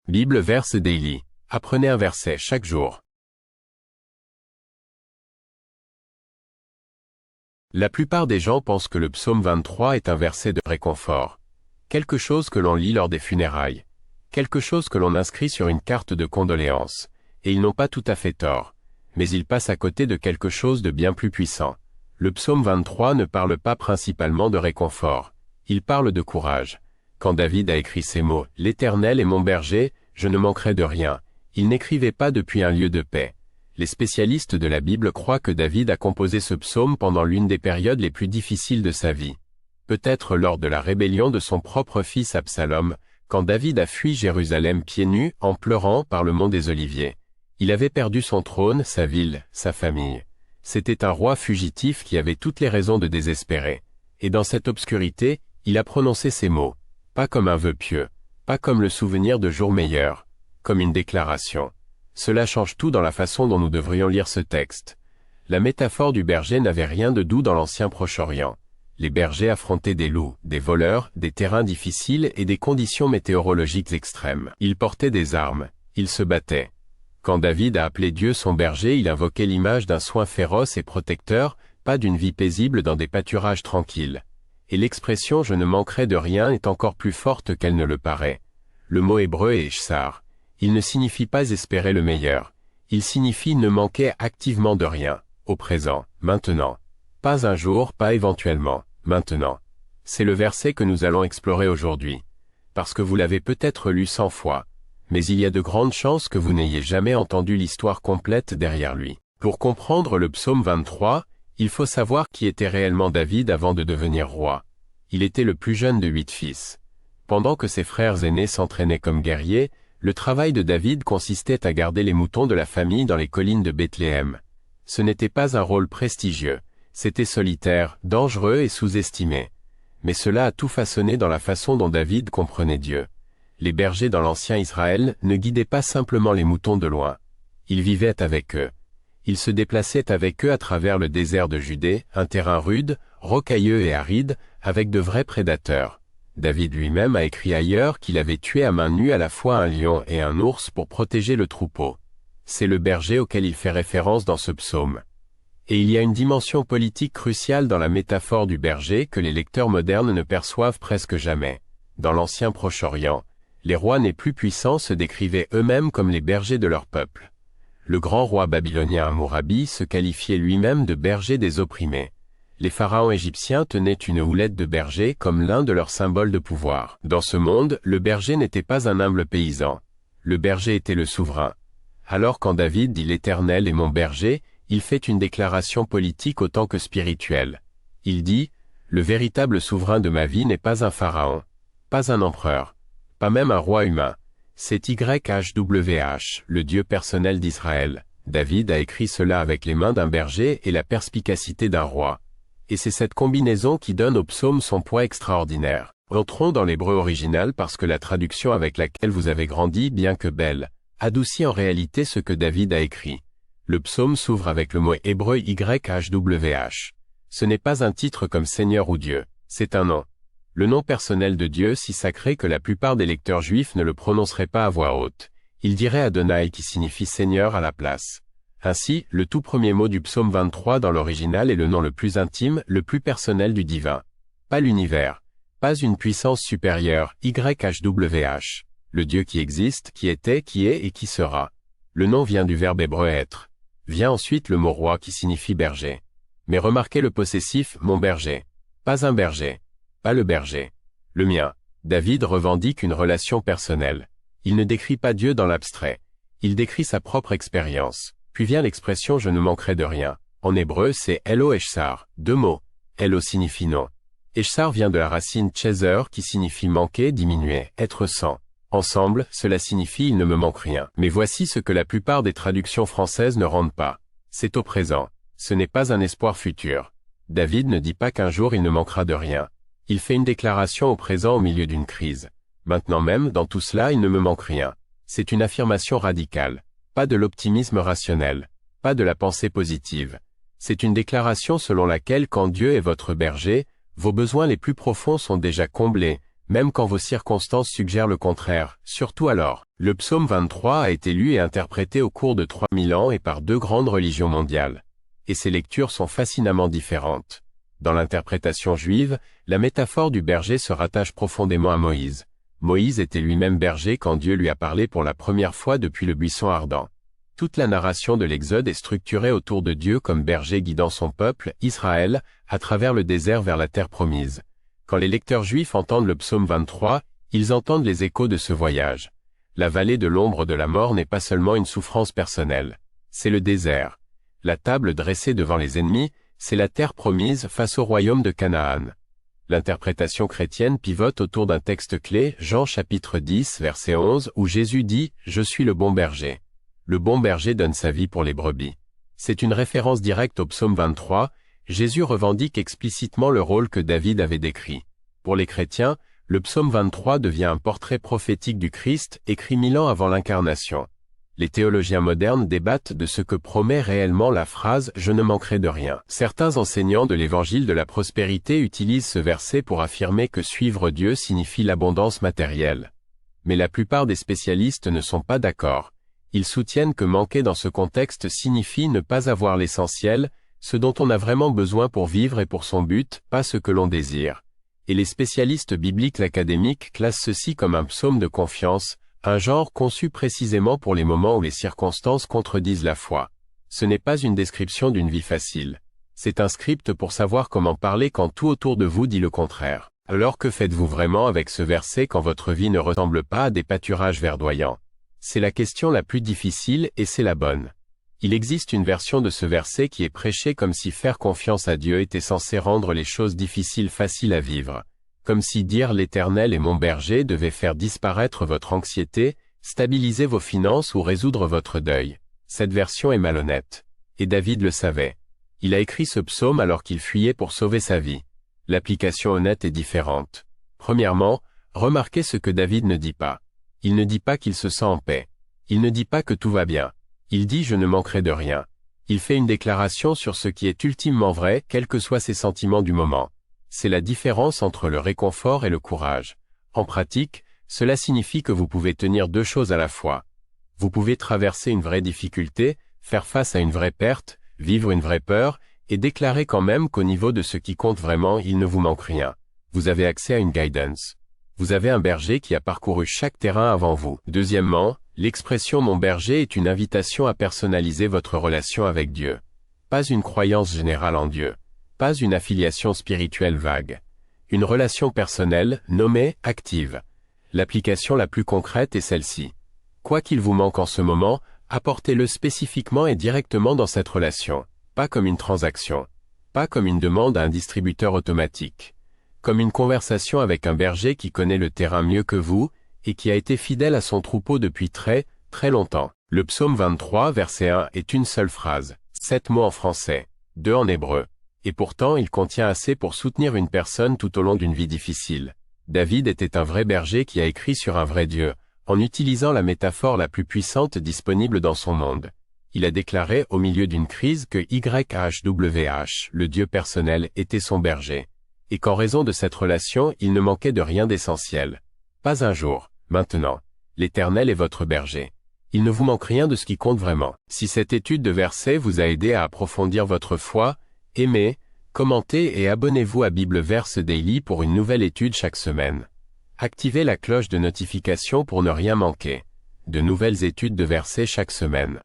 Bible Verse Daily. Apprenez un verset chaque jour. La plupart des gens pensent que le psaume 23 est un verset de réconfort. Quelque chose que l'on lit lors des funérailles. Quelque chose que l'on inscrit sur une carte de condoléances. Et ils n'ont pas tout à fait tort. Mais ils passent à côté de quelque chose de bien plus puissant. Le psaume 23 ne parle pas principalement de réconfort. Il parle de courage. Quand David a écrit ces mots, « L'Éternel est mon berger, je ne manquerai de rien », il n'écrivait pas depuis un lieu de paix. Les spécialistes de la Bible croient que David a composé ce psaume pendant l'une des périodes les plus difficiles de sa vie. Peut-être lors de la rébellion de son propre fils Absalom, quand David a fui Jérusalem pieds nus en pleurant par le mont des Oliviers. Il avait perdu son trône, sa ville, sa famille. C'était un roi fugitif qui avait toutes les raisons de désespérer. Et dans cette obscurité, il a prononcé ces mots. Pas comme un vœu pieux, pas comme le souvenir de jours meilleurs, comme une déclaration. Cela change tout dans la façon dont nous devrions lire ce texte. La métaphore du berger n'avait rien de doux dans l'ancien Proche-Orient. Les bergers affrontaient des loups, des voleurs, des terrains difficiles et des conditions météorologiques extrêmes. Ils portaient des armes, ils se battaient. Quand David a appelé Dieu son berger, il invoquait l'image d'un soin féroce et protecteur, pas d'une vie paisible dans des pâturages tranquilles. Et l'expression « je ne manquerai de rien » est encore plus forte qu'elle ne le paraît. Le mot hébreu est Eshsar. Il ne signifie pas espérer le meilleur. Il signifie ne manquer activement de rien, au présent, maintenant. Pas un jour, pas éventuellement, maintenant. C'est le verset que nous allons explorer aujourd'hui. Parce que vous l'avez peut-être lu 100 fois. Mais il y a de grandes chances que vous n'ayez jamais entendu l'histoire complète derrière lui. Pour comprendre le psaume 23, il faut savoir qui était réellement David avant de devenir roi. Il était le plus jeune de 8 fils. Pendant que ses frères aînés s'entraînaient comme guerriers, le travail de David consistait à garder les moutons de la famille dans les collines de Bethléem. Ce n'était pas un rôle prestigieux, c'était solitaire, dangereux et sous-estimé. Mais cela a tout façonné dans la façon dont David comprenait Dieu. Les bergers dans l'ancien Israël ne guidaient pas simplement les moutons de loin. Ils vivaient avec eux. Ils se déplaçaient avec eux à travers le désert de Judée, un terrain rude, rocailleux et aride, avec de vrais prédateurs. David lui-même a écrit ailleurs qu'il avait tué à main nue à la fois un lion et un ours pour protéger le troupeau. C'est le berger auquel il fait référence dans ce psaume. Et il y a une dimension politique cruciale dans la métaphore du berger que les lecteurs modernes ne perçoivent presque jamais. Dans l'ancien Proche-Orient, les rois nés plus puissants se décrivaient eux-mêmes comme les bergers de leur peuple. Le grand roi babylonien Hammurabi se qualifiait lui-même de berger des opprimés. Les pharaons égyptiens tenaient une houlette de berger comme l'un de leurs symboles de pouvoir. Dans ce monde, le berger n'était pas un humble paysan. Le berger était le souverain. Alors quand David dit « L'Éternel est mon berger », il fait une déclaration politique autant que spirituelle. Il dit « Le véritable souverain de ma vie n'est pas un pharaon, pas un empereur, pas même un roi humain. C'est YHWH, le Dieu personnel d'Israël. » David a écrit cela avec les mains d'un berger et la perspicacité d'un roi. Et c'est cette combinaison qui donne au psaume son poids extraordinaire. Entrons dans l'hébreu original parce que la traduction avec laquelle vous avez grandi, bien que belle, adoucit en réalité ce que David a écrit. Le psaume s'ouvre avec le mot hébreu YHWH. Ce n'est pas un titre comme Seigneur ou Dieu, c'est un nom. Le nom personnel de Dieu si sacré que la plupart des lecteurs juifs ne le prononceraient pas à voix haute. Ils diraient Adonai qui signifie Seigneur à la place. Ainsi, le tout premier mot du psaume 23 dans l'original est le nom le plus intime, le plus personnel du divin. Pas l'univers, pas une puissance supérieure, YHWH. Le Dieu qui existe, qui était, qui est et qui sera. Le nom vient du verbe hébreu être. Vient ensuite le mot roi qui signifie berger. Mais remarquez le possessif, mon berger. Pas un berger. Pas le berger. Le mien. David revendique une relation personnelle. Il ne décrit pas Dieu dans l'abstrait. Il décrit sa propre expérience. Puis vient l'expression « je ne manquerai de rien ». En hébreu, c'est « Elo Eshsar », 2 mots. « Elo » signifie « non ». Eshsar vient de la racine « cheser » qui signifie « manquer, diminuer, être sans ». Ensemble, cela signifie « il ne me manque rien ». Mais voici ce que la plupart des traductions françaises ne rendent pas. C'est au présent. Ce n'est pas un espoir futur. David ne dit pas qu'un jour il ne manquera de rien. Il fait une déclaration au présent au milieu d'une crise. Maintenant même, dans tout cela, il ne me manque rien. C'est une affirmation radicale. Pas de l'optimisme rationnel, pas de la pensée positive. C'est une déclaration selon laquelle quand Dieu est votre berger, vos besoins les plus profonds sont déjà comblés, même quand vos circonstances suggèrent le contraire, surtout alors. Le psaume 23 a été lu et interprété au cours de 3000 ans et par 2 grandes religions mondiales. Et ces lectures sont fascinamment différentes. Dans l'interprétation juive, la métaphore du berger se rattache profondément à Moïse. Moïse était lui-même berger quand Dieu lui a parlé pour la première fois depuis le buisson ardent. Toute la narration de l'Exode est structurée autour de Dieu comme berger guidant son peuple, Israël, à travers le désert vers la terre promise. Quand les lecteurs juifs entendent le psaume 23, ils entendent les échos de ce voyage. La vallée de l'ombre de la mort n'est pas seulement une souffrance personnelle. C'est le désert. La table dressée devant les ennemis, c'est la terre promise face au royaume de Canaan. L'interprétation chrétienne pivote autour d'un texte clé, Jean chapitre 10, verset 11, où Jésus dit « Je suis le bon berger ». Le bon berger donne sa vie pour les brebis. C'est une référence directe au psaume 23, Jésus revendique explicitement le rôle que David avait décrit. Pour les chrétiens, le psaume 23 devient un portrait prophétique du Christ, écrit 1000 ans avant l'incarnation. Les théologiens modernes débattent de ce que promet réellement la phrase « Je ne manquerai de rien ». Certains enseignants de l'évangile de la prospérité utilisent ce verset pour affirmer que suivre Dieu signifie l'abondance matérielle. Mais la plupart des spécialistes ne sont pas d'accord. Ils soutiennent que manquer dans ce contexte signifie ne pas avoir l'essentiel, ce dont on a vraiment besoin pour vivre et pour son but, pas ce que l'on désire. Et les spécialistes bibliques académiques classent ceci comme un psaume de confiance, un genre conçu précisément pour les moments où les circonstances contredisent la foi. Ce n'est pas une description d'une vie facile. C'est un script pour savoir comment parler quand tout autour de vous dit le contraire. Alors que faites-vous vraiment avec ce verset quand votre vie ne ressemble pas à des pâturages verdoyants? C'est la question la plus difficile et c'est la bonne. Il existe une version de ce verset qui est prêchée comme si faire confiance à Dieu était censé rendre les choses difficiles faciles à vivre. Comme si dire l'Éternel est mon berger devait faire disparaître votre anxiété, stabiliser vos finances ou résoudre votre deuil. Cette version est malhonnête. Et David le savait. Il a écrit ce psaume alors qu'il fuyait pour sauver sa vie. L'application honnête est différente. Premièrement, remarquez ce que David ne dit pas. Il ne dit pas qu'il se sent en paix. Il ne dit pas que tout va bien. Il dit « Je ne manquerai de rien ». Il fait une déclaration sur ce qui est ultimement vrai, quels que soient ses sentiments du moment. C'est la différence entre le réconfort et le courage. En pratique, cela signifie que vous pouvez tenir 2 choses à la fois. Vous pouvez traverser une vraie difficulté, faire face à une vraie perte, vivre une vraie peur, et déclarer quand même qu'au niveau de ce qui compte vraiment, il ne vous manque rien. Vous avez accès à une guidance. Vous avez un berger qui a parcouru chaque terrain avant vous. Deuxièmement, l'expression « mon berger » est une invitation à personnaliser votre relation avec Dieu. Pas une croyance générale en Dieu. Pas une affiliation spirituelle vague. Une relation personnelle, nommée, active. L'application la plus concrète est celle-ci. Quoi qu'il vous manque en ce moment, apportez-le spécifiquement et directement dans cette relation. Pas comme une transaction. Pas comme une demande à un distributeur automatique. Comme une conversation avec un berger qui connaît le terrain mieux que vous, et qui a été fidèle à son troupeau depuis très, très longtemps. Le psaume 23, verset 1, est une seule phrase. 7 mots en français, 2 en hébreu. Et pourtant, il contient assez pour soutenir une personne tout au long d'une vie difficile. David était un vrai berger qui a écrit sur un vrai Dieu, en utilisant la métaphore la plus puissante disponible dans son monde. Il a déclaré au milieu d'une crise que YHWH, le Dieu personnel, était son berger. Et qu'en raison de cette relation, il ne manquait de rien d'essentiel. Pas un jour. Maintenant, l'Éternel est votre berger. Il ne vous manque rien de ce qui compte vraiment. Si cette étude de versets vous a aidé à approfondir votre foi, aimez, commentez et abonnez-vous à Bible Verse Daily pour une nouvelle étude chaque semaine. Activez la cloche de notification pour ne rien manquer. De nouvelles études de versets chaque semaine.